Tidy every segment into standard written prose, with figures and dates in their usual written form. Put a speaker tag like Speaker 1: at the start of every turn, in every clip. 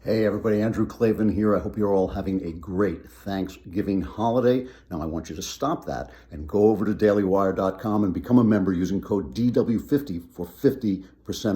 Speaker 1: Hey everybody, Andrew Clavin here. I hope you're all having a great Thanksgiving holiday. Now I want you to stop that and go over to dailywire.com and become a member using code DW50 for 50%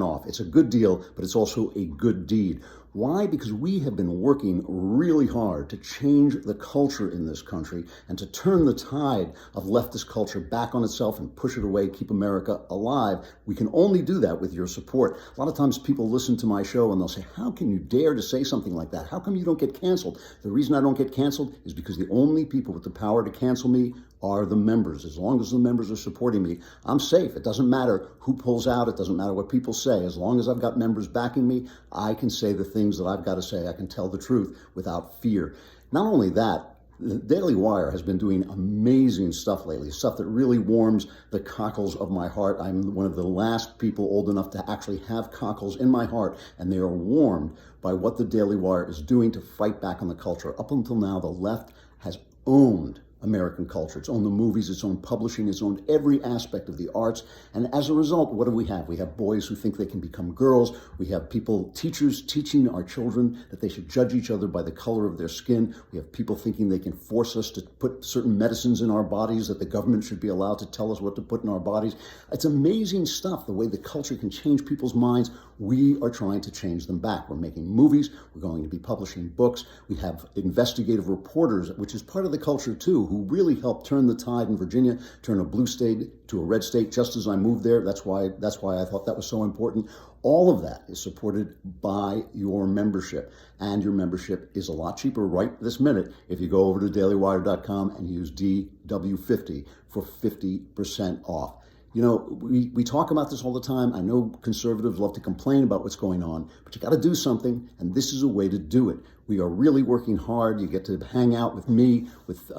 Speaker 1: off. It's a good deal, but it's also a good deed. Why? Because we have been working really hard to change the culture in this country and to turn the tide of leftist culture back on itself and push it away, keep America alive. We can only do that with your support. A lot of times people listen to my show and they'll say, how can you dare to say something like that? How come you don't get canceled? The reason I don't get canceled is because the only people with the power to cancel me are the members. As long as the members are supporting me, I'm safe. It doesn't matter who pulls out. It doesn't matter what people say. As long as I've got members backing me, I can say the things that I've got to say. I can tell the truth without fear. Not only that, the Daily Wire has been doing amazing stuff lately, stuff that really warms the cockles of my heart. I'm one of the last people old enough to actually have cockles in my heart, and they are warmed by what the Daily Wire is doing to fight back on the culture. Up until now, the left has owned American culture. It's owned the movies, it's owned publishing, it's owned every aspect of the arts. And as a result, what do we have? We have boys who think they can become girls. We have teachers teaching our children that they should judge each other by the color of their skin. We have people thinking they can force us to put certain medicines in our bodies, that the government should be allowed to tell us what to put in our bodies. It's amazing stuff, the way the culture can change people's minds. We are trying to change them back. We're making movies. We're going to be publishing books. We have investigative reporters, which is part of the culture too, who really helped turn the tide in Virginia, turn a blue state to a red state just as I moved there. That's why I thought that was so important. All of that is supported by your membership, and your membership is a lot cheaper right this minute if you go over to dailywire.com and use DW50 for 50% off. You know, we talk about this all the time. I know conservatives love to complain about what's going on, but you got to do something, and this is a way to do it. We are really working hard. You get to hang out with me, with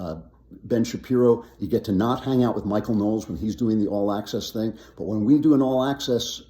Speaker 1: Ben Shapiro. You get to not hang out with Michael Knowles when he's doing the all access thing. But when we do an all access,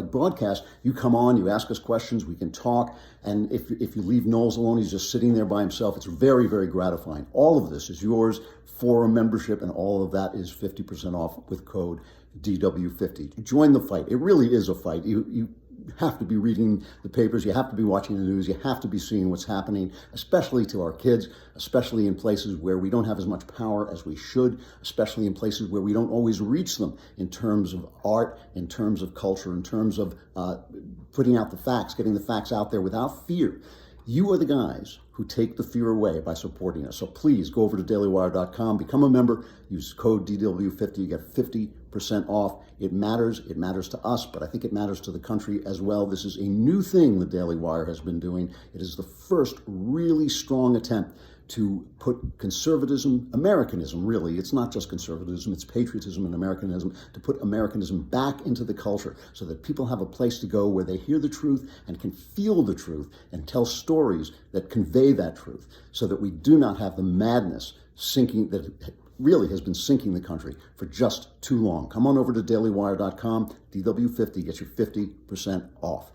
Speaker 1: broadcast, you come on, you ask us questions, we can talk. And if you leave Knowles alone, he's just sitting there by himself. It's very, very gratifying. All of this is yours for a membership, and all of that is 50% off with code DW50. Join the fight. It really is a fight. You have to be reading the papers, you have to be watching the news, you have to be seeing what's happening, especially to our kids, especially in places where we don't have as much power as we should, especially in places where we don't always reach them in terms of art, in terms of culture, in terms of putting out the facts, getting the facts out there without fear. You are the guys who take the fear away by supporting us. So please go over to dailywire.com, become a member, use code DW50, you get 50% off. It matters to us, but I think it matters to the country as well. This is a new thing the Daily Wire has been doing. It is the first really strong attempt to put conservatism, Americanism really, it's not just conservatism, it's patriotism and Americanism, to put Americanism back into the culture so that people have a place to go where they hear the truth and can feel the truth and tell stories that convey that truth, so that we do not have the madness sinking that really has been sinking the country for just too long. Come on over to dailywire.com, DW50, get your 50% off.